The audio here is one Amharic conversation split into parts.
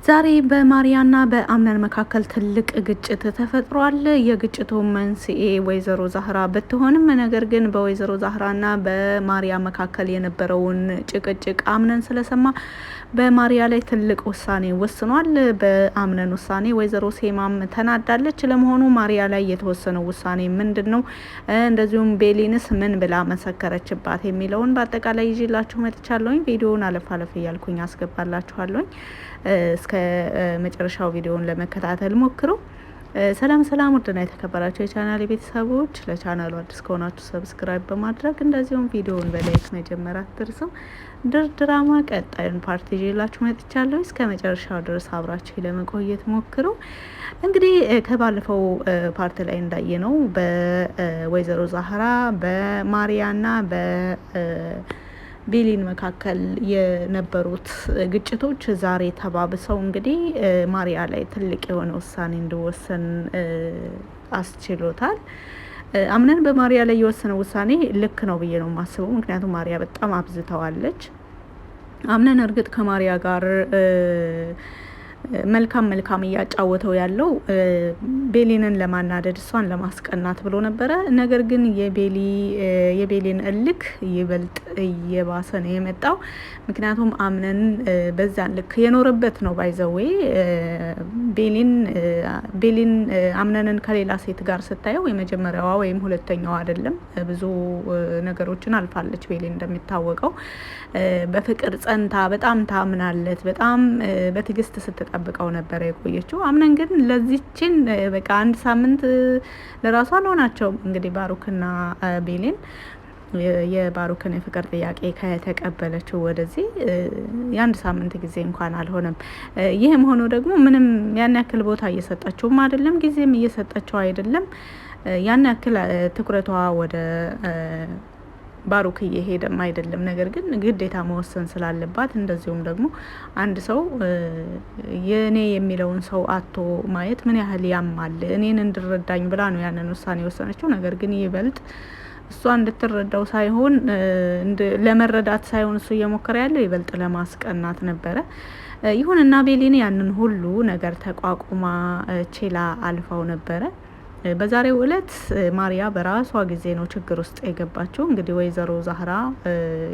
ዛሬ በማሪያና በአምነን መካከል ትልቅ ግጭት ተፈጥሯል። የግጭቱ መንስኤ ወይዘሮ ዛህራ ብትሆንም ነገር ግን በወይዘሮ ዛህራና በማሪያ መካከል የነበረውን ጭቅጭቅ አምነን ስለሰማ በማሪያ ላይ ትልቅ ውሳኔ ወስኗል። በአምነን ውሳኔ ወይዘሮ ሴማም ተናዳለች። ለመሆኑ ማሪያ ላይ የተወሰነው ውሳኔ ምንድን ነው? እንደዚሁም ቤሊንስ ምን ብላ መሰከረችባት የሚለውን በአጠቃላይ ይዤላችሁ መጥቻለሁኝ። ቪዲዮውን አለፍ አለፍ እያልኩኝ አስገባላችኋለሁኝ። እስከ መጨረሻው ቪዲዮውን ለመከታተል ሞክሩ። ሰላም ሰላም፣ ውድና የተከበራችሁ የቻናል ቤተሰቦች፣ ለቻናሉ አዲስ ከሆናችሁ ሰብስክራይብ በማድረግ እንደዚሁም ቪዲዮውን በላይክ መጀመር አትርሱ። ድራማ ቀጣዩን ፓርት ይዤላችሁ መጥቻለሁ። እስከ መጨረሻው ድረስ አብራችሁ ለመቆየት ሞክሩ። እንግዲህ ከባለፈው ፓርት ላይ እንዳየነው በወይዘሮ ዛህራ በማሪያና ቤሊን መካከል የነበሩት ግጭቶች ዛሬ ተባብሰው እንግዲህ ማሪያ ላይ ትልቅ የሆነ ውሳኔ እንዲወሰን አስችሎታል። አምነን በማሪያ ላይ የወሰነው ውሳኔ ልክ ነው ብዬ ነው የማስበው። ምክንያቱም ማሪያ በጣም አብዝተዋለች። አምነን እርግጥ ከማሪያ ጋር መልካም እያጫወተው ያለው ቤሊንን ለማናደድ እሷን ለማስቀናት ብሎ ነበረ። ነገር ግን የቤሊን እልክ ይበልጥ እየባሰ ነው የመጣው። ምክንያቱም አምነን በዛን ልክ የኖረበት ነው ባይዘዌ ቤሊን አምነንን ከሌላ ሴት ጋር ስታየው የመጀመሪያዋ ወይም ሁለተኛዋ አይደለም። ብዙ ነገሮችን አልፋለች። ቤሊን እንደሚታወቀው በፍቅር ጸንታ በጣም ታምናለት በጣም በትዕግስት ስትጠብቀው ነበረ የቆየችው። አምነን ግን ለዚችን በቃ አንድ ሳምንት ለራሷ አልሆናቸውም። እንግዲህ ባሩክና ቤሊን የባሩክን የፍቅር ጥያቄ ከተቀበለችው ወደዚህ የአንድ ሳምንት ጊዜ እንኳን አልሆነም። ይህም ሆኖ ደግሞ ምንም ያን ያክል ቦታ እየሰጠችውም አይደለም፣ ጊዜም እየሰጠችው አይደለም። ያን ያክል ትኩረቷ ወደ ባሩክ እየሄደም አይደለም። ነገር ግን ግዴታ መወሰን ስላለባት እንደዚሁም ደግሞ አንድ ሰው የኔ የሚለውን ሰው አቶ ማየት ምን ያህል ያማል፣ እኔን እንድረዳኝ ብላ ነው ያንን ውሳኔ የወሰነችው። ነገር ግን ይበልጥ እሷ እንድትረዳው ሳይሆን ለመረዳት ሳይሆን እሱ እየሞከረ ያለው ይበልጥ ለማስቀናት ነበረ። ይሁንና ቤሊን ያንን ሁሉ ነገር ተቋቁማ ችላ አልፋው ነበረ። በዛሬው እለት ማሪያ በራሷ ጊዜ ነው ችግር ውስጥ የገባችው። እንግዲህ ወይዘሮ ዛህራ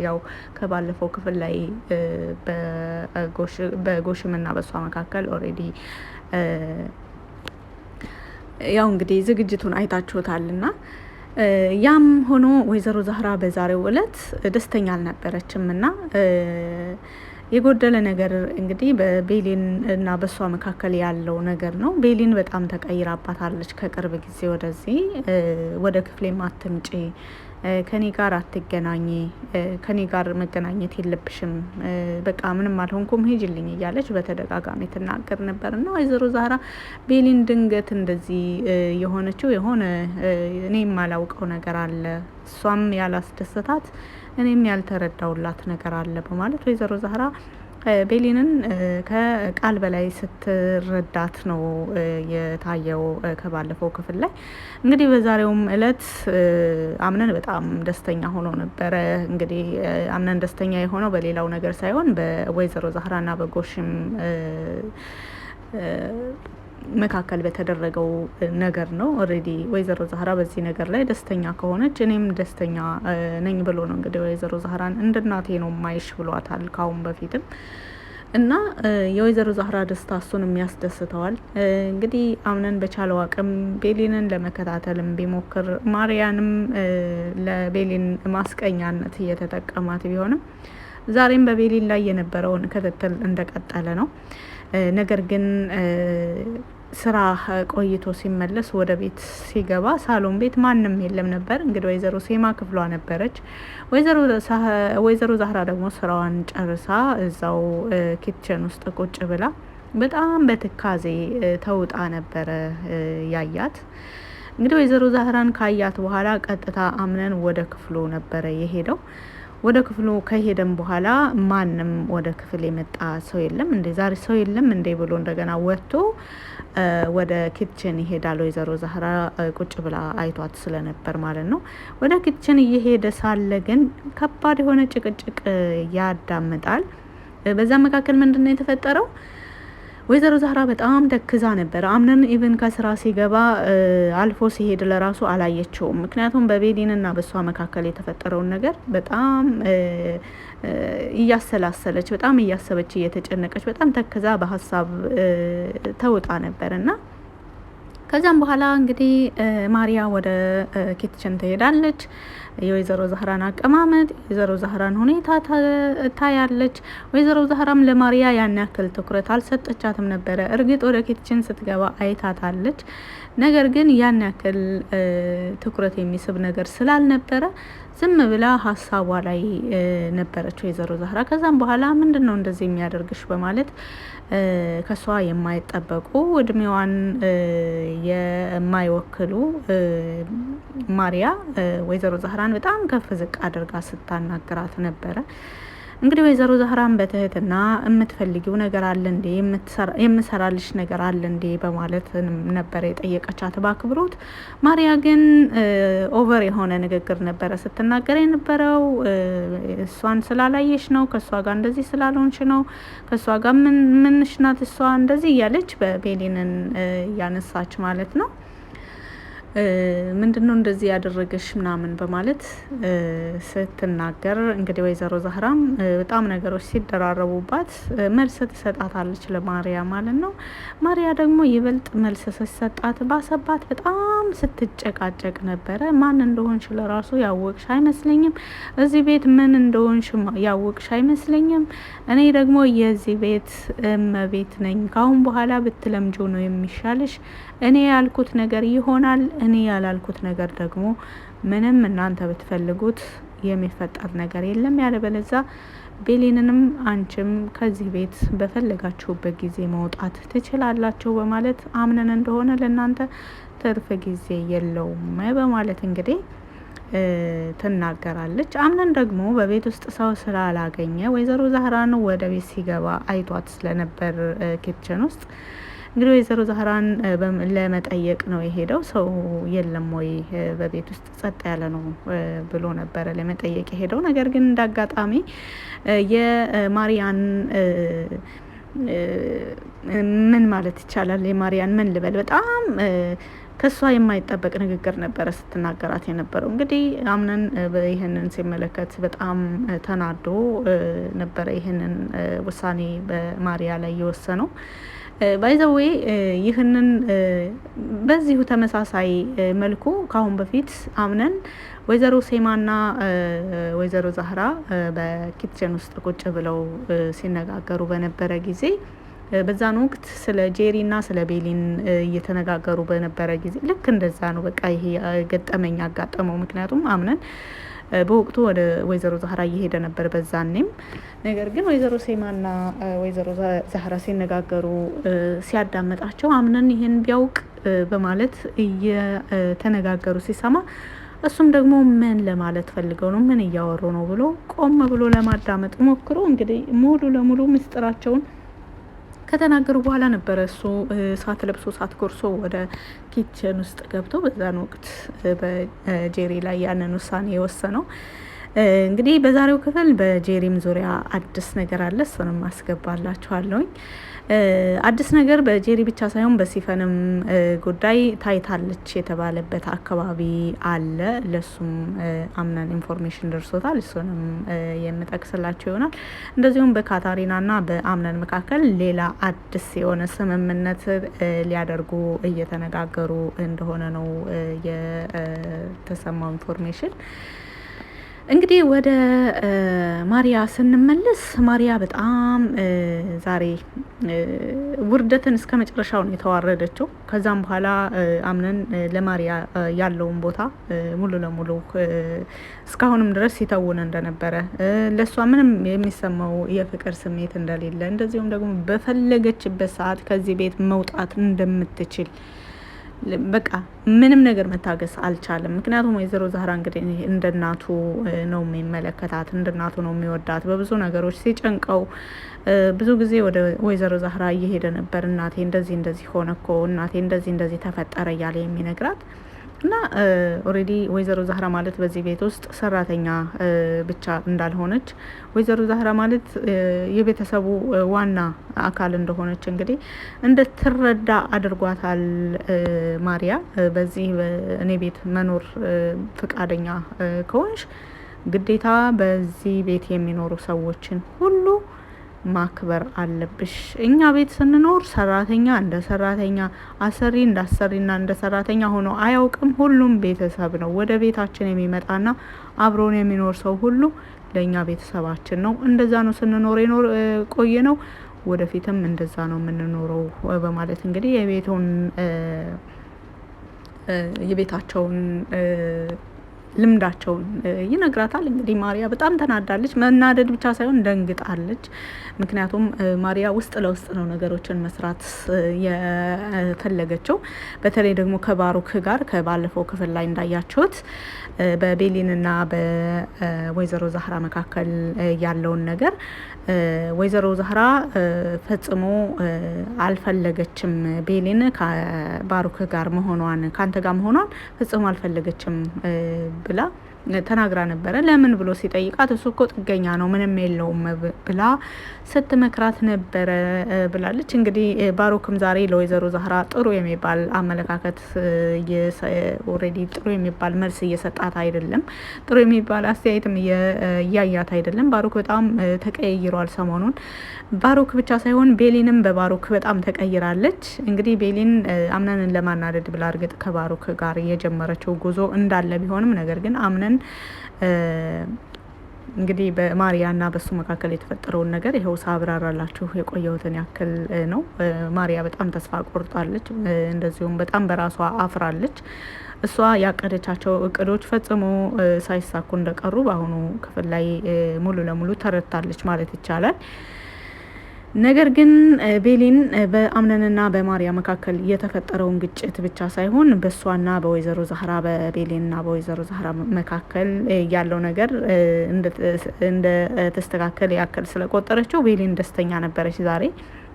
ያው ከባለፈው ክፍል ላይ በጎሽምና በሷ መካከል ኦልሬዲ ያው እንግዲህ ዝግጅቱን አይታችሁታልና ያም ሆኖ ወይዘሮ ዛህራ በዛሬው እለት ደስተኛ አልነበረችም እና የጎደለ ነገር እንግዲህ በቤሊን እና በሷ መካከል ያለው ነገር ነው። ቤሊን በጣም ተቀይራባታለች ከቅርብ ጊዜ ወደዚህ። ወደ ክፍሌ አትምጪ፣ ከኔ ጋር አትገናኝ፣ ከኔ ጋር መገናኘት የለብሽም፣ በቃ ምንም አልሆንኩም ሂጅልኝ እያለች በተደጋጋሚ ትናገር ነበር እና ወይዘሮ ዛህራ ቤሊን ድንገት እንደዚህ የሆነችው የሆነ እኔ የማላውቀው ነገር አለ፣ እሷም ያላስደሰታት እኔም ያልተረዳውላት ነገር አለ በማለት ወይዘሮ ዛህራ ቤሊንን ከቃል በላይ ስትረዳት ነው የታየው ከባለፈው ክፍል ላይ። እንግዲህ በዛሬውም እለት አምነን በጣም ደስተኛ ሆኖ ነበረ። እንግዲህ አምነን ደስተኛ የሆነው በሌላው ነገር ሳይሆን በወይዘሮ ዛህራና በጎሽም መካከል በተደረገው ነገር ነው። ኦልሬዲ ወይዘሮ ዛህራ በዚህ ነገር ላይ ደስተኛ ከሆነች እኔም ደስተኛ ነኝ ብሎ ነው እንግዲህ ወይዘሮ ዛህራን እንደ እናቴ ነው ማይሽ ብሏታል ካሁን በፊትም እና የወይዘሮ ዛህራ ደስታ እሱንም ያስደስተዋል። እንግዲህ አምነን በቻለው አቅም ቤሊንን ለመከታተልም ቢሞክር ማሪያንም ለቤሊን ማስቀኛነት እየተጠቀማት ቢሆንም ዛሬም በቤሊን ላይ የነበረውን ክትትል እንደቀጠለ ነው። ነገር ግን ስራ ቆይቶ ሲመለስ ወደ ቤት ሲገባ ሳሎን ቤት ማንም የለም ነበር። እንግዲህ ወይዘሮ ሴማ ክፍሏ ነበረች። ወይዘሮ ዛህራ ደግሞ ስራዋን ጨርሳ እዛው ኪችን ውስጥ ቁጭ ብላ በጣም በትካዜ ተውጣ ነበረ ያያት። እንግዲህ ወይዘሮ ዛህራን ካያት በኋላ ቀጥታ አምነን ወደ ክፍሉ ነበረ የሄደው። ወደ ክፍሉ ከሄደም በኋላ ማንም ወደ ክፍል የመጣ ሰው የለም። እንዴ ዛሬ ሰው የለም እንዴ ብሎ እንደገና ወጥቶ ወደ ኪችን ይሄዳል። ወይዘሮ ዛህራ ቁጭ ብላ አይቷት ስለነበር ማለት ነው። ወደ ኪችን እየሄደ ሳለ ግን ከባድ የሆነ ጭቅጭቅ ያዳምጣል። በዛ መካከል ምንድነው የተፈጠረው? ወይዘሮ ዛህራ በጣም ተክዛ ነበር። አምነን ኢቭን ከስራ ሲገባ አልፎ ሲሄድ ለራሱ አላየችውም። ምክንያቱም በቤሊንና በሷ መካከል የተፈጠረውን ነገር በጣም እያሰላሰለች፣ በጣም እያሰበች፣ እየተጨነቀች፣ በጣም ተክዛ በሀሳብ ተውጣ ነበር እና ከዛም በኋላ እንግዲህ ማሪያ ወደ ኪትችን ትሄዳለች። የወይዘሮ ዛህራን አቀማመጥ፣ የወይዘሮ ዛህራን ሁኔታ ታያለች። ወይዘሮ ዛህራም ለማሪያ ያን ያክል ትኩረት አልሰጠቻትም ነበረ። እርግጥ ወደ ኪትችን ስትገባ አይታታለች። ነገር ግን ያን ያክል ትኩረት የሚስብ ነገር ስላልነበረ ዝም ብላ ሀሳቧ ላይ ነበረች ወይዘሮ ዛህራ። ከዛም በኋላ ምንድነው እንደዚህ የሚያደርግሽ በማለት ከሷ የማይጠበቁ እድሜዋን የማይወክሉ ማሪያ ወይዘሮ ዛህራን በጣም ከፍ ዝቅ አድርጋ ስታናግራት ነበረ። እንግዲህ ወይዘሮ ዛህራን በትህትና የምትፈልጊው ነገር አለ እንዴ? የምሰራልሽ ነገር አለ እንዴ? በማለት ነበር የጠየቀቻት በአክብሮት። ማሪያ ግን ኦቨር የሆነ ንግግር ነበረ ስትናገር የነበረው። እሷን ስላላየሽ ነው፣ ከእሷ ጋር እንደዚህ ስላልሆንሽ ነው፣ ከእሷ ጋር ምንሽ ናት እሷ እንደዚህ እያለች በቤሊንን እያነሳች ማለት ነው። ምንድነው እንደዚህ ያደረገሽ ምናምን በማለት ስትናገር እንግዲህ ወይዘሮ ዛህራም በጣም ነገሮች ሲደራረቡባት መልስ ትሰጣታለች ለማሪያ ማለት ነው። ማሪያ ደግሞ ይበልጥ መልስ ስትሰጣት ባሰባት። በጣም ስትጨቃጨቅ ነበረ። ማን እንደሆንሽ ለራሱ ያወቅሽ አይመስለኝም። እዚህ ቤት ምን እንደሆንሽ ያወቅሽ አይመስለኝም። እኔ ደግሞ የዚህ ቤት እመቤት ነኝ። ካሁን በኋላ ብትለምጂው ነው የሚሻልሽ። እኔ ያልኩት ነገር ይሆናል፣ እኔ ያላልኩት ነገር ደግሞ ምንም እናንተ ብትፈልጉት የሚፈጠር ነገር የለም። ያለበለዛ ቤሊንንም አንቺም ከዚህ ቤት በፈለጋችሁበት ጊዜ መውጣት ትችላላችሁ በማለት አምነን እንደሆነ ለእናንተ ትርፍ ጊዜ የለውም በማለት እንግዲህ ትናገራለች። አምነን ደግሞ በቤት ውስጥ ሰው ስላላገኘ ወይዘሮ ዛህራን ወደ ቤት ሲገባ አይቷት ስለነበር ኪችን ውስጥ እንግዲህ ወይዘሮ ዛህራን ለመጠየቅ ነው የሄደው። ሰው የለም ወይ በቤት ውስጥ ጸጥ ያለ ነው ብሎ ነበረ ለመጠየቅ የሄደው። ነገር ግን እንዳጋጣሚ የማሪያን ምን ማለት ይቻላል፣ የማሪያን ምን ልበል፣ በጣም ከሷ የማይጠበቅ ንግግር ነበረ ስትናገራት የነበረው። እንግዲህ አምነን ይህንን ሲመለከት በጣም ተናዶ ነበረ ይህንን ውሳኔ በማሪያ ላይ የወሰነው። ባይዘዌ ይህንን በዚሁ ተመሳሳይ መልኩ ካሁን በፊት አምነን ወይዘሮ ሴማና ወይዘሮ ዛህራ በኪችን ውስጥ ቁጭ ብለው ሲነጋገሩ በነበረ ጊዜ በዛን ወቅት ስለ ጄሪና ስለ ቤሊን እየተነጋገሩ በነበረ ጊዜ ልክ እንደዛ ነው በቃ ይሄ ገጠመኝ አጋጠመው። ምክንያቱም አምነን በወቅቱ ወደ ወይዘሮ ዛህራ እየሄደ ነበር በዛኔም። ነገር ግን ወይዘሮ ሴማና ወይዘሮ ዛህራ ሲነጋገሩ ሲያዳመጣቸው አምነን ይሄን ቢያውቅ በማለት እየተነጋገሩ ሲሰማ እሱም ደግሞ ምን ለማለት ፈልገው ነው፣ ምን እያወሩ ነው ብሎ ቆም ብሎ ለማዳመጥ ሞክሮ እንግዲህ ሙሉ ለሙሉ ምስጢራቸውን ከተናገሩ በኋላ ነበረ እሱ ሳት ለብሶ ሳት ጎርሶ ወደ ኪችን ውስጥ ገብቶ በዛን ወቅት በጄሪ ላይ ያንን ውሳኔ የወሰነው። እንግዲህ በዛሬው ክፍል በጄሪም ዙሪያ አዲስ ነገር አለ። እሱንም አስገባላችኋለሁኝ። አዲስ ነገር በጄሪ ብቻ ሳይሆን በሲፈንም ጉዳይ ታይታለች የተባለበት አካባቢ አለ። ለሱም አምነን ኢንፎርሜሽን ደርሶታል። እሱንም የምጠቅስላችሁ ይሆናል። እንደዚሁም በካታሪናና በአምነን መካከል ሌላ አዲስ የሆነ ስምምነት ሊያደርጉ እየተነጋገሩ እንደሆነ ነው የተሰማው ኢንፎርሜሽን። እንግዲህ ወደ ማሪያ ስንመለስ ማሪያ በጣም ዛሬ ውርደትን እስከ መጨረሻው ነው የተዋረደችው። ከዛም በኋላ አምነን ለማሪያ ያለውን ቦታ ሙሉ ለሙሉ እስካሁንም ድረስ ሲተውን እንደነበረ፣ ለሷ ምንም የሚሰማው የፍቅር ስሜት እንደሌለ፣ እንደዚሁም ደግሞ በፈለገችበት ሰዓት ከዚህ ቤት መውጣት እንደምትችል በቃ ምንም ነገር መታገስ አልቻለም። ምክንያቱም ወይዘሮ ዛህራ እንግዲህ እንደ እናቱ ነው የሚመለከታት፣ እንደ እናቱ ነው የሚወዳት። በብዙ ነገሮች ሲጨንቀው ብዙ ጊዜ ወደ ወይዘሮ ዛህራ እየሄደ ነበር። እናቴ እንደዚህ እንደዚህ ሆነ እኮ፣ እናቴ እንደዚህ እንደዚህ ተፈጠረ እያለ የሚነግራት። እና ኦሬዲ ወይዘሮ ዛህራ ማለት በዚህ ቤት ውስጥ ሰራተኛ ብቻ እንዳልሆነች ወይዘሮ ዛህራ ማለት የቤተሰቡ ዋና አካል እንደሆነች እንግዲህ እንድትረዳ አድርጓታል። ማሪያ በዚህ እኔ ቤት መኖር ፍቃደኛ ከሆንሽ ግዴታ በዚህ ቤት የሚኖሩ ሰዎችን ሁሉ ማክበር አለብሽ። እኛ ቤት ስንኖር ሰራተኛ እንደ ሰራተኛ፣ አሰሪ እንደ አሰሪና እንደ ሰራተኛ ሆኖ አያውቅም። ሁሉም ቤተሰብ ነው። ወደ ቤታችን የሚመጣና አብሮን የሚኖር ሰው ሁሉ ለእኛ ቤተሰባችን ነው። እንደዛ ነው ስንኖር ቆየ ነው። ወደፊትም እንደዛ ነው የምንኖረው በማለት እንግዲህ የቤታቸውን ልምዳቸውን ይነግራታል። እንግዲህ ማሪያ በጣም ተናዳለች። መናደድ ብቻ ሳይሆን ደንግጣለች። ምክንያቱም ማሪያ ውስጥ ለውስጥ ነው ነገሮችን መስራት የፈለገችው። በተለይ ደግሞ ከባሩክ ጋር ከባለፈው ክፍል ላይ እንዳያችሁት በቤሊንና በወይዘሮ ዛህራ መካከል ያለውን ነገር ወይዘሮ ዛህራ ፈጽሞ አልፈለገችም። ቤሊን ከባሩክ ጋር መሆኗን ካንተ ጋር መሆኗን ፈጽሞ አልፈለገችም ብላ ተናግራ ነበረ። ለምን ብሎ ሲጠይቃት እሱ እኮ ጥገኛ ነው ምንም የለውም ብላ ስትመክራት ነበረ ብላለች። እንግዲህ ባሩክም ዛሬ ለወይዘሮ ዛህራ ጥሩ የሚባል አመለካከት ኦልሬዲ ጥሩ የሚባል መልስ እየሰጣት አይደለም። ጥሩ የሚባል አስተያየትም እያያት አይደለም። ባሩክ በጣም ተቀይሯል ሰሞኑን። ባሩክ ብቻ ሳይሆን ቤሊንም በባሩክ በጣም ተቀይራለች። እንግዲህ ቤሊን አምነንን ለማናደድ ብላ እርግጥ ከባሩክ ጋር የጀመረችው ጉዞ እንዳለ ቢሆንም ነገር ግን አምነን እንግዲህ በማሪያና በሱ መካከል የተፈጠረውን ነገር ይኸው ሳብራራላችሁ የቆየሁትን ያክል ነው። ማሪያ በጣም ተስፋ ቆርጣለች። እንደዚሁም በጣም በራሷ አፍራለች። እሷ ያቀደቻቸው እቅዶች ፈጽሞ ሳይሳኩ እንደቀሩ በአሁኑ ክፍል ላይ ሙሉ ለሙሉ ተረድታለች ማለት ይቻላል። ነገር ግን ቤሊን በአምነንና በማሪያ መካከል የተፈጠረውን ግጭት ብቻ ሳይሆን በእሷና በወይዘሮ ዛህራ በቤሊንና በወይዘሮ ዛህራ መካከል ያለው ነገር እንደ ተስተካከለ ያክል ስለቆጠረችው ቤሊን ደስተኛ ነበረች ዛሬ።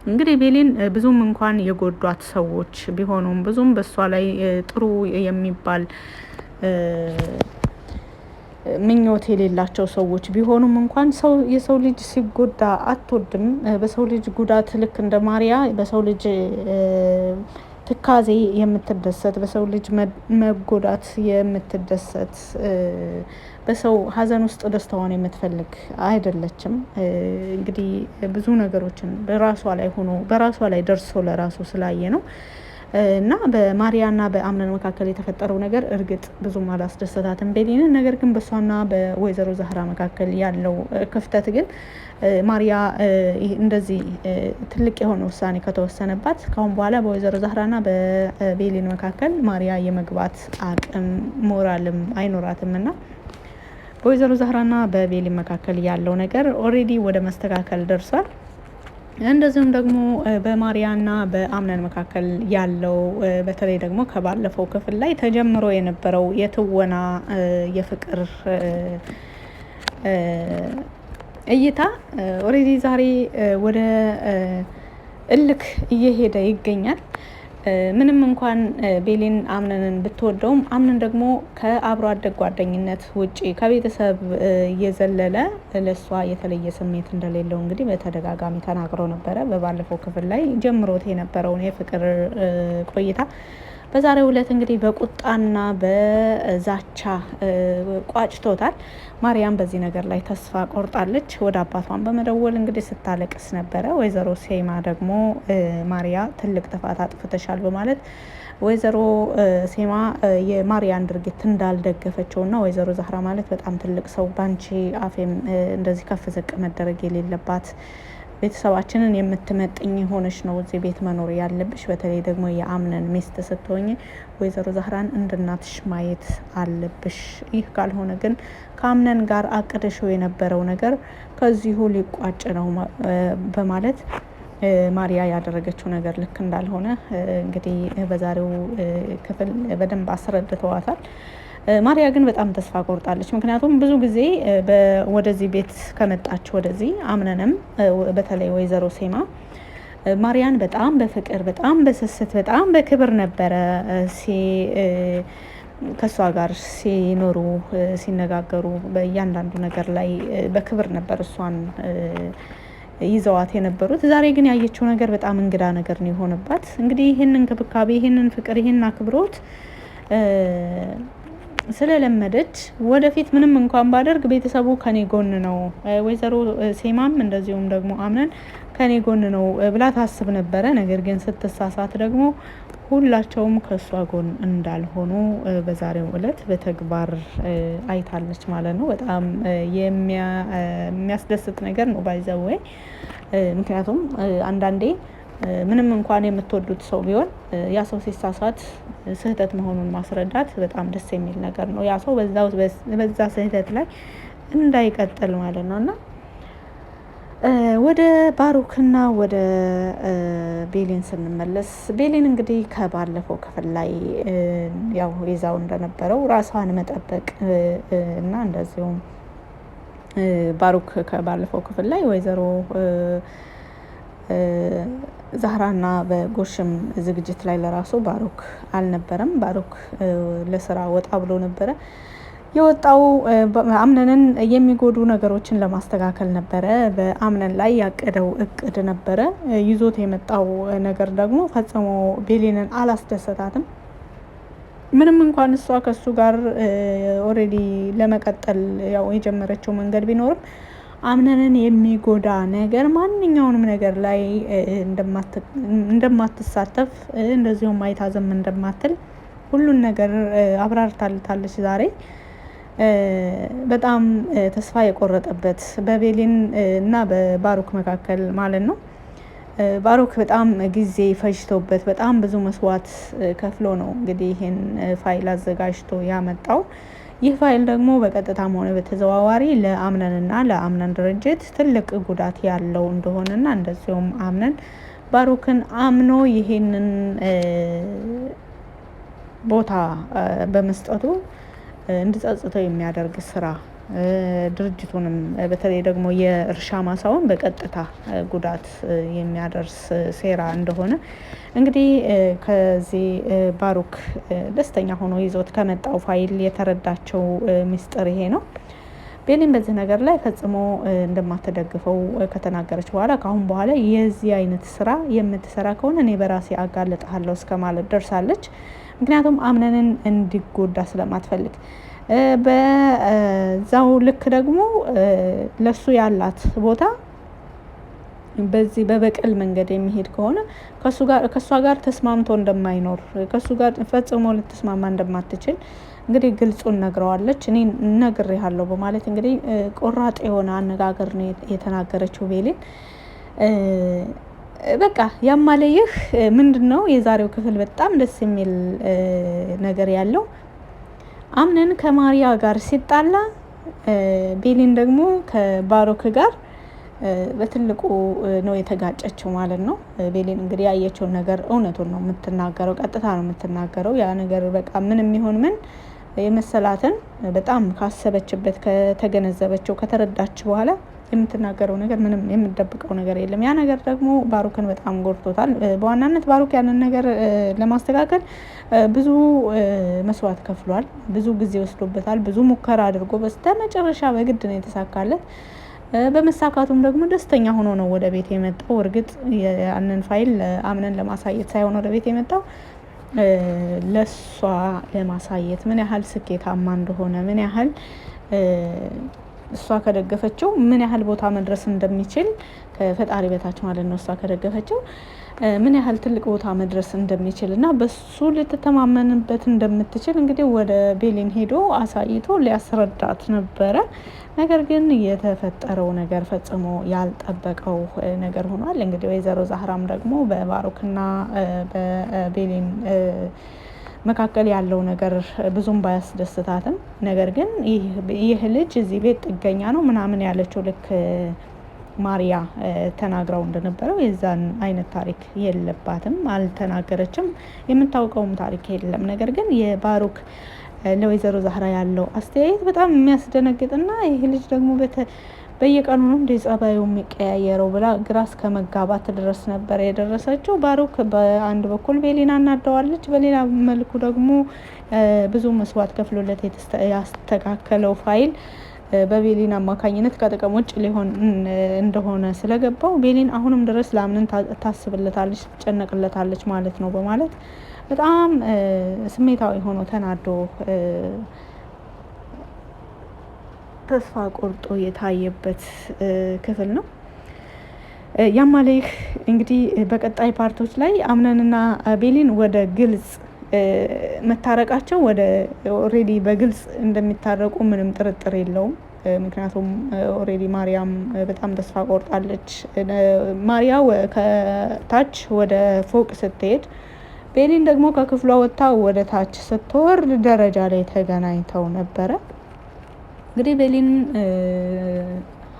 እንግዲህ ቤሊን ብዙም እንኳን የጎዷት ሰዎች ቢሆኑም ብዙም በእሷ ላይ ጥሩ የሚባል ምኞት የሌላቸው ሰዎች ቢሆኑም እንኳን የሰው ልጅ ሲጎዳ አትወድም። በሰው ልጅ ጉዳት ልክ እንደ ማሪያ በሰው ልጅ ትካዜ የምትደሰት፣ በሰው ልጅ መጎዳት የምትደሰት፣ በሰው ሀዘን ውስጥ ደስታዋን የምትፈልግ አይደለችም። እንግዲህ ብዙ ነገሮችን በራሷ ላይ ሆኖ በራሷ ላይ ደርሶ ለራሱ ስላየ ነው። እና በማሪያና በአምነን መካከል የተፈጠረው ነገር እርግጥ ብዙም አላስደሰታትም ቤሊንን። ነገር ግን በሷና በወይዘሮ ዛህራ መካከል ያለው ክፍተት ግን ማሪያ እንደዚህ ትልቅ የሆነ ውሳኔ ከተወሰነባት ካሁን በኋላ በወይዘሮ ዛህራና በቤሊን መካከል ማሪያ የመግባት አቅም ሞራልም አይኖራትም እና በወይዘሮ ዛህራና በቤሊን መካከል ያለው ነገር ኦልሬዲ ወደ መስተካከል ደርሷል። እንደዚሁም ደግሞ በማሪያና በአምነን መካከል ያለው በተለይ ደግሞ ከባለፈው ክፍል ላይ ተጀምሮ የነበረው የትወና የፍቅር እይታ ኦልሬዲ ዛሬ ወደ እልክ እየሄደ ይገኛል። ምንም እንኳን ቤሊን አምነንን ብትወደውም አምነን ደግሞ ከአብሮ አደግ ጓደኝነት ውጪ ከቤተሰብ እየዘለለ ለሷ የተለየ ስሜት እንደሌለው እንግዲህ በተደጋጋሚ ተናግሮ ነበረ። በባለፈው ክፍል ላይ ጀምሮት የነበረውን የፍቅር ቆይታ በዛሬው ዕለት እንግዲህ በቁጣና በዛቻ ቋጭቶታል። ማርያም በዚህ ነገር ላይ ተስፋ ቆርጣለች። ወደ አባቷን በመደወል እንግዲህ ስታለቅስ ነበረ። ወይዘሮ ሴማ ደግሞ ማሪያ ትልቅ ጥፋት አጥፍተሻል በማለት ወይዘሮ ሴማ የማሪያን ድርጊት እንዳልደገፈችውና ወይዘሮ ዛህራ ማለት በጣም ትልቅ ሰው ባንቺ አፌም እንደዚህ ከፍ ዝቅ መደረግ የሌለባት ቤተሰባችንን የምትመጥኝ ሆነች ነው እዚህ ቤት መኖር ያለብሽ። በተለይ ደግሞ የአምነን ሚስት ስትሆኝ ወይዘሮ ዛህራን እንድናትሽ ማየት አለብሽ። ይህ ካልሆነ ግን ከአምነን ጋር አቅደሽው የነበረው ነገር ከዚሁ ሊቋጭ ነው በማለት ማሪያ ያደረገችው ነገር ልክ እንዳልሆነ እንግዲህ በዛሬው ክፍል በደንብ አስረድተዋታል። ማሪያ ግን በጣም ተስፋ ቆርጣለች። ምክንያቱም ብዙ ጊዜ ወደዚህ ቤት ከመጣች ወደዚህ አምነንም በተለይ ወይዘሮ ሴማ ማሪያን በጣም በፍቅር በጣም በስስት በጣም በክብር ነበረ ከእሷ ጋር ሲኖሩ ሲነጋገሩ በእያንዳንዱ ነገር ላይ በክብር ነበር እሷን ይዘዋት የነበሩት። ዛሬ ግን ያየችው ነገር በጣም እንግዳ ነገር ነው የሆነባት። እንግዲህ ይህንን እንክብካቤ፣ ይህንን ፍቅር፣ ይህን አክብሮት ስለለመደች ወደፊት ምንም እንኳን ባደርግ ቤተሰቡ ከኔ ጎን ነው፣ ወይዘሮ ሴማም እንደዚሁም ደግሞ አምነን ከኔ ጎን ነው ብላ ታስብ ነበረ። ነገር ግን ስትሳሳት ደግሞ ሁላቸውም ከእሷ ጎን እንዳልሆኑ በዛሬው ዕለት በተግባር አይታለች ማለት ነው። በጣም የሚያስደስት ነገር ነው ባይዘወይ። ምክንያቱም አንዳንዴ ምንም እንኳን የምትወዱት ሰው ቢሆን ያ ሰው ሲሳሳት ስህተት መሆኑን ማስረዳት በጣም ደስ የሚል ነገር ነው። ያ ሰው በዛ ስህተት ላይ እንዳይቀጥል ማለት ነው። እና ወደ ባሩክና ወደ ቤሊን ስንመለስ ቤሊን እንግዲህ ከባለፈው ክፍል ላይ ያው ይዛው እንደነበረው ራሷን መጠበቅ እና እንደዚሁም ባሩክ ከባለፈው ክፍል ላይ ወይዘሮ ዛህራና በጎሽም ዝግጅት ላይ ለራሱ ባሩክ አልነበረም። ባሩክ ለስራ ወጣ ብሎ ነበረ የወጣው። አምነንን የሚጎዱ ነገሮችን ለማስተካከል ነበረ። በአምነን ላይ ያቀደው እቅድ ነበረ። ይዞት የመጣው ነገር ደግሞ ፈጽሞ ቤሊንን አላስደሰታትም። ምንም እንኳን እሷ ከሱ ጋር ኦልሬዲ ለመቀጠል ያው የጀመረችው መንገድ ቢኖርም አምነንን የሚጎዳ ነገር ማንኛውንም ነገር ላይ እንደማትሳተፍ እንደዚሁም አይታዘም እንደማትል ሁሉን ነገር አብራርታለች ዛሬ። በጣም ተስፋ የቆረጠበት በቤሊን እና በባሩክ መካከል ማለት ነው። ባሩክ በጣም ጊዜ ፈጅቶበት በጣም ብዙ መስዋዕት ከፍሎ ነው እንግዲህ ይህን ፋይል አዘጋጅቶ ያመጣው። ይህ ፋይል ደግሞ በቀጥታም ሆነ በተዘዋዋሪ ለአምነንና ለአምነን ድርጅት ትልቅ ጉዳት ያለው እንደሆነና እንደዚሁም አምነን ባሩክን አምኖ ይሄንን ቦታ በመስጠቱ እንዲጸጽተው የሚያደርግ ስራ፣ ድርጅቱንም በተለይ ደግሞ የእርሻ ማሳውን በቀጥታ ጉዳት የሚያደርስ ሴራ እንደሆነ እንግዲህ ከዚህ ባሩክ ደስተኛ ሆኖ ይዞት ከመጣው ፋይል የተረዳቸው ሚስጥር ይሄ ነው። ቤሊን በዚህ ነገር ላይ ፈጽሞ እንደማትደግፈው ከተናገረች በኋላ ከአሁን በኋላ የዚህ አይነት ስራ የምትሰራ ከሆነ እኔ በራሴ አጋልጥሃለሁ እስከ ማለት ደርሳለች። ምክንያቱም አምነንን እንዲጎዳ ስለማትፈልግ በዛው ልክ ደግሞ ለሱ ያላት ቦታ በዚህ በበቀል መንገድ የሚሄድ ከሆነ ከሷ ጋር ተስማምቶ እንደማይኖር ከሱ ጋር ፈጽሞ ልትስማማ እንደማትችል እንግዲህ ግልጹን ነግረዋለች። እኔ ነግሬሃለሁ በማለት እንግዲህ ቆራጥ የሆነ አነጋገር ነው የተናገረችው ቤሊን። በቃ ያማለይህ ምንድነው የዛሬው ክፍል በጣም ደስ የሚል ነገር ያለው አምነን ከማሪያ ጋር ሲጣላ ቤሊን ደግሞ ከባሩክ ጋር በትልቁ ነው የተጋጨችው ማለት ነው። ቤሊን እንግዲህ ያየችውን ነገር እውነቱን ነው የምትናገረው፣ ቀጥታ ነው የምትናገረው። ያ ነገር በቃ ምንም ይሁን ምን የመሰላትን በጣም ካሰበችበት ከተገነዘበችው ከተረዳች በኋላ የምትናገረው ነገር ምንም የምትደብቀው ነገር የለም። ያ ነገር ደግሞ ባሩክን በጣም ጎድቶታል። በዋናነት ባሩክ ያንን ነገር ለማስተካከል ብዙ መስዋዕት ከፍሏል፣ ብዙ ጊዜ ወስዶበታል፣ ብዙ ሙከራ አድርጎ በስተመጨረሻ በግድ ነው የተሳካለት። በመሳካቱም ደግሞ ደስተኛ ሆኖ ነው ወደ ቤት የመጣው። እርግጥ ያንን ፋይል አምነን ለማሳየት ሳይሆን ወደ ቤት የመጣው ለሷ ለማሳየት ምን ያህል ስኬታማ እንደሆነ ምን ያህል እሷ ከደገፈችው ምን ያህል ቦታ መድረስ እንደሚችል ከፈጣሪ በታች ማለት ነው። እሷ ከደገፈችው ምን ያህል ትልቅ ቦታ መድረስ እንደሚችል እና በሱ ልትተማመንበት እንደምትችል እንግዲህ ወደ ቤሊን ሄዶ አሳይቶ ሊያስረዳት ነበረ። ነገር ግን የተፈጠረው ነገር ፈጽሞ ያልጠበቀው ነገር ሆኗል። እንግዲህ ወይዘሮ ዛህራም ደግሞ በባሩክና በቤሊን መካከል ያለው ነገር ብዙም ባያስደስታትም ነገር ግን ይህ ልጅ እዚህ ቤት ጥገኛ ነው ምናምን ያለችው ልክ ማሪያ ተናግራው እንደነበረው የዛን አይነት ታሪክ የለባትም፣ አልተናገረችም፣ የምታውቀውም ታሪክ የለም። ነገር ግን የባሩክ ለወይዘሮ ዛህራ ያለው አስተያየት በጣም የሚያስደነግጥና ይህ ልጅ ደግሞ በየቀኑ ነው እንደ ጸባዩ የሚቀያየረው ብላ ግራ እስከ መጋባት ድረስ ነበር የደረሰችው። ባሮክ በአንድ በኩል ቤሊን አናደዋለች፣ በሌላ መልኩ ደግሞ ብዙ መስዋዕት ከፍሎለት ያስተካከለው ፋይል በቤሊን አማካኝነት ከጥቅም ውጭ ሊሆን እንደሆነ ስለገባው ቤሊን አሁንም ድረስ ለአምነን ታስብለታለች፣ ትጨነቅለታለች ማለት ነው በማለት በጣም ስሜታዊ ሆኖ ተናዶ ተስፋ ቆርጦ የታየበት ክፍል ነው። ያማሌህ እንግዲህ በቀጣይ ፓርቶች ላይ አምነንና ቤሊን ወደ ግልጽ መታረቃቸው ወደ ኦሬዲ በግልጽ እንደሚታረቁ ምንም ጥርጥር የለውም። ምክንያቱም ኦሬዲ ማርያም በጣም ተስፋ ቆርጣለች። ማርያ ከታች ወደ ፎቅ ስትሄድ ቤሊን ደግሞ ከክፍሏ ወጥታ ወደ ታች ስትወርድ ደረጃ ላይ ተገናኝተው ነበረ። እንግዲህ ቤሊን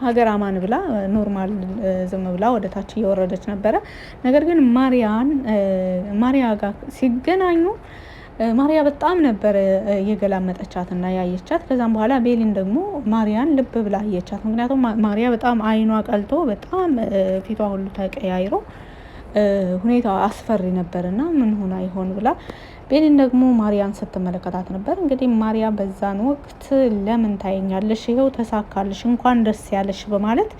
ሀገር አማን ብላ ኖርማል ዝም ብላ ወደ ታች እየወረደች ነበረ። ነገር ግን ማርያ ጋር ሲገናኙ ማርያ በጣም ነበር እየገላመጠቻትና ያየቻት። ከዛም በኋላ ቤሊን ደግሞ ማርያን ልብ ብላ አየቻት። ምክንያቱም ማርያ በጣም አይኗ ቀልቶ በጣም ፊቷ ሁሉ ተቀያይሮ ሁኔታው አስፈሪ ነበርና ምን ሆና ይሆን ብላ ቤሊን ደግሞ ማርያን ስትመለከታት ነበር። እንግዲህ ማርያ በዛን ወቅት ለምን ታየኛለሽ፣ ይኸው ተሳካልሽ፣ እንኳን ደስ ያለሽ በማለት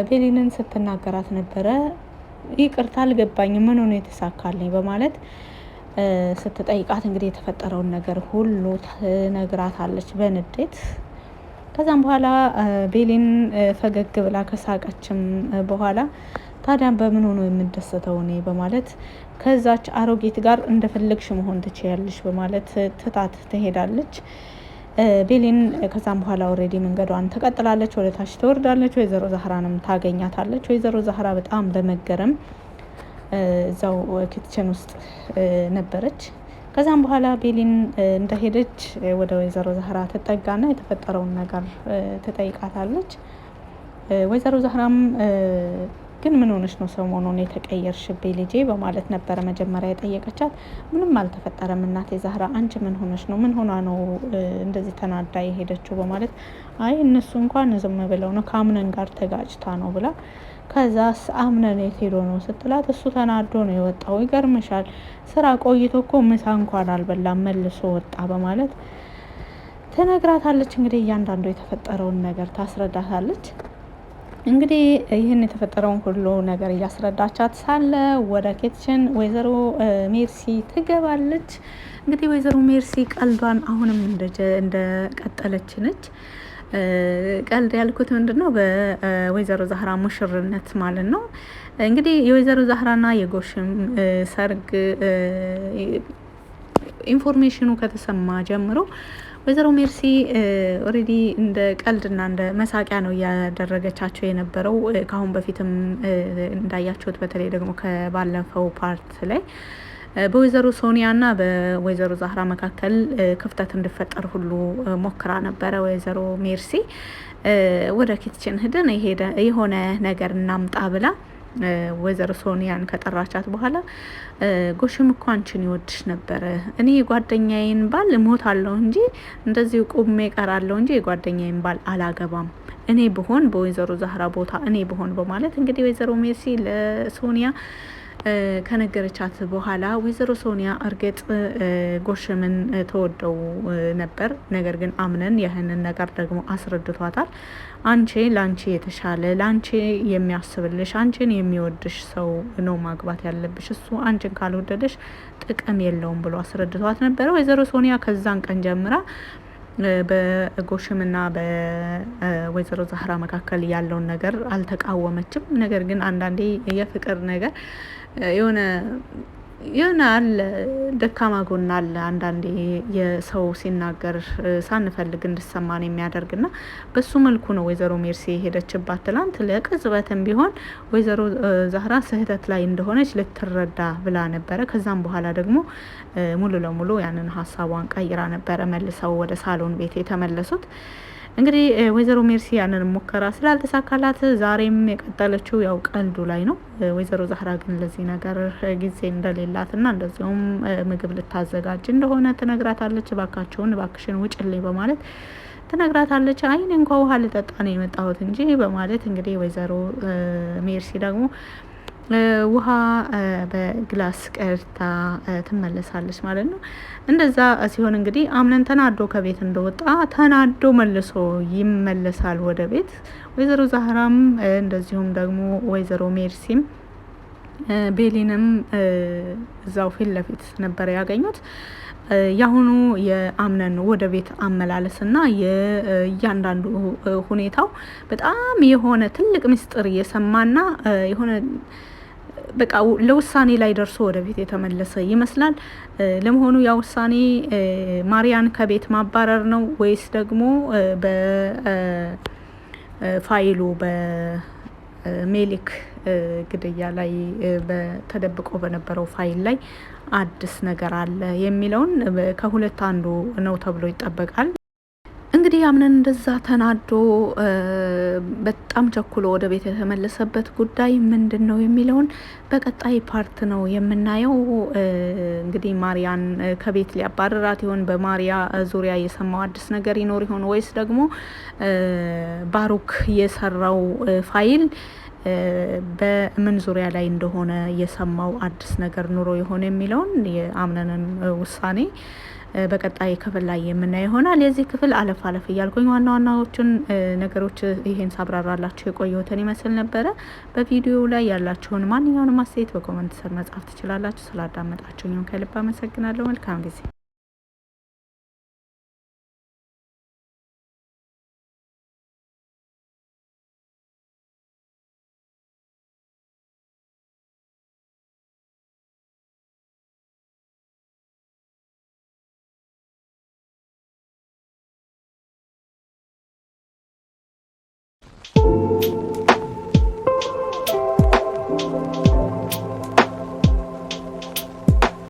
ቤሊንን ስትናገራት ነበረ። ይቅርታ አልገባኝም፣ ምን ሆነ የተሳካልኝ በማለት ስትጠይቃት እንግዲህ የተፈጠረውን ነገር ሁሉ ትነግራታለች በንዴት። ከዛም በኋላ ቤሊን ፈገግ ብላ ከሳቀችም በኋላ ታዲያ በምን ሆኖ የምደሰተው እኔ በማለት ከዛች አሮጌት ጋር እንደፈለግሽ መሆን ትችያለሽ በማለት ትታት ትሄዳለች ቤሊን። ከዛም በኋላ ኦሬዲ መንገዷን ትቀጥላለች፣ ወደ ታች ትወርዳለች። ወይዘሮ ዛህራንም ታገኛታለች። ወይዘሮ ዛህራ በጣም በመገረም እዛው ኪችን ውስጥ ነበረች። ከዛም በኋላ ቤሊን እንደሄደች ወደ ወይዘሮ ዛህራ ትጠጋና የተፈጠረውን ነገር ትጠይቃታለች። ወይዘሮ ዛህራም ግን ምን ሆነሽ ነው ሰሞኑን የተቀየርሽብኝ ልጄ በማለት ነበረ መጀመሪያ የጠየቀቻት። ምንም አልተፈጠረም እናቴ ዛህራ፣ አንቺ ምን ሆነሽ ነው? ምን ሆና ነው እንደዚህ ተናዳ የሄደችው በማለት አይ እነሱ እንኳን ዝም ብለው ነው ከአምነን ጋር ተጋጭታ ነው ብላ ከዛስ አምነን የት ሄዶ ነው ስትላት እሱ ተናዶ ነው የወጣው፣ ይገርምሻል ስራ ቆይቶ እኮ ምሳ እንኳን አልበላም መልሶ ወጣ በማለት ትነግራታለች። እንግዲህ እያንዳንዱ የተፈጠረውን ነገር ታስረዳታለች። እንግዲህ ይህን የተፈጠረውን ሁሉ ነገር እያስረዳቻት ሳለ ወደ ኪችን ወይዘሮ ሜርሲ ትገባለች። እንግዲህ ወይዘሮ ሜርሲ ቀልዷን አሁንም እንደቀጠለች ነች። ቀልድ ያልኩት ምንድነው በወይዘሮ ዛህራ ሙሽርነት ማለት ነው። እንግዲህ የወይዘሮ ዛህራና የጎሽም ሰርግ ኢንፎርሜሽኑ ከተሰማ ጀምሮ ወይዘሮ ሜርሲ ኦሬዲ እንደ ቀልድና እንደ መሳቂያ ነው እያደረገቻቸው የነበረው። ከአሁን በፊትም እንዳያችሁት በተለይ ደግሞ ከባለፈው ፓርት ላይ በወይዘሮ ሶኒያና በወይዘሮ ዛህራ መካከል ክፍተት እንዲፈጠር ሁሉ ሞክራ ነበረ። ወይዘሮ ሜርሲ ወደ ኪችን ሄደን የሆነ ነገር እናምጣ ብላ ወይዘሮ ሶኒያን ከጠራቻት በኋላ ጎሽም እኮ አንቺን ይወድሽ ነበረ፣ እኔ የጓደኛዬን ባል እሞታለሁ እንጂ እንደዚሁ ቁሜ እቀራለሁ እንጂ የጓደኛዬን ባል አላገባም፣ እኔ ብሆን በወይዘሮ ዛህራ ቦታ እኔ ብሆን በማለት እንግዲህ ወይዘሮ ሜርሲ ለሶኒያ ከነገረቻት በኋላ ወይዘሮ ሶኒያ እርግጥ ጎሽምን ተወደው ነበር። ነገር ግን አምነን ይህንን ነገር ደግሞ አስረድቷታል። አንቺ ላንቺ የተሻለ ላንቺ የሚያስብልሽ አንቺን የሚወድሽ ሰው ነው ማግባት ያለብሽ፣ እሱ አንቺን ካልወደደሽ ጥቅም የለውም ብሎ አስረድቷት ነበረ። ወይዘሮ ሶኒያ ከዛን ቀን ጀምራ በጎሽምና በወይዘሮ ዛህራ መካከል ያለውን ነገር አልተቃወመችም። ነገር ግን አንዳንዴ የፍቅር ነገር የሆነ አለ ደካማ ጎን አለ። አንዳንዴ የሰው ሲናገር ሳንፈልግ እንድሰማን የሚያደርግና በሱ መልኩ ነው ወይዘሮ ሜርሲ የሄደችባት። ትላንት ለቅጽበትም ቢሆን ወይዘሮ ዛህራ ስህተት ላይ እንደሆነች ልትረዳ ብላ ነበረ። ከዛም በኋላ ደግሞ ሙሉ ለሙሉ ያንን ሀሳቧን ቀይራ ነበረ መልሰው ወደ ሳሎን ቤት የተመለሱት። እንግዲህ ወይዘሮ ሜርሲ ያንን ሙከራ ስላልተሳካላት ዛሬም የቀጠለችው ያው ቀልዱ ላይ ነው። ወይዘሮ ዛህራ ግን ለዚህ ነገር ጊዜ እንደሌላትና እንደዚሁም ምግብ ልታዘጋጅ እንደሆነ ትነግራታለች። እባክሽን ውጭልኝ በማለት ትነግራታለች። አይ እኔ እንኳን ውሃ ልጠጣ ነው የመጣሁት እንጂ በማለት እንግዲህ ወይዘሮ ሜርሲ ደግሞ ውሃ በግላስ ቀርታ ትመለሳለች ማለት ነው። እንደዛ ሲሆን እንግዲህ አምነን ተናዶ ከቤት እንደወጣ ተናዶ መልሶ ይመለሳል ወደ ቤት። ወይዘሮ ዛህራም እንደዚሁም ደግሞ ወይዘሮ ሜርሲም ቤሊንም እዛው ፊት ለፊት ነበር ያገኙት። ያሁኑ የአምነን ወደ ቤት አመላለስና የእያንዳንዱ ሁኔታው በጣም የሆነ ትልቅ ምስጢር እየሰማና የሆነ በቃ ለውሳኔ ላይ ደርሶ ወደ ቤት የተመለሰ ይመስላል። ለመሆኑ ያ ውሳኔ ማሪያን ከቤት ማባረር ነው ወይስ ደግሞ በፋይሉ በሜሊክ ግድያ ላይ ተደብቆ በነበረው ፋይል ላይ አዲስ ነገር አለ የሚለውን ከሁለት አንዱ ነው ተብሎ ይጠበቃል። እንግዲህ አምነን እንደዛ ተናዶ በጣም ቸኩሎ ወደ ቤት የተመለሰበት ጉዳይ ምንድን ነው የሚለውን በቀጣይ ፓርት ነው የምናየው። እንግዲህ ማሪያን ከቤት ሊያባረራት ይሆን? በማሪያ ዙሪያ የሰማው አዲስ ነገር ይኖር ይሆን? ወይስ ደግሞ ባሩክ የሰራው ፋይል በምን ዙሪያ ላይ እንደሆነ የሰማው አዲስ ነገር ኑሮ የሆነ የሚለውን የአምነንን ውሳኔ በቀጣይ ክፍል ላይ የምናየው ይሆናል። የዚህ ክፍል አለፍ አለፍ እያልኩኝ ዋና ዋናዎቹን ነገሮች ይሄን ሳብራራላችሁ የቆየሁትን ይመስል ነበረ። በቪዲዮ ላይ ያላችሁን ማንኛውንም አስተያየት በኮመንት ስር መጻፍ ትችላላችሁ። ስላዳመጣችሁኝ ከልብ አመሰግናለሁ። መልካም ጊዜ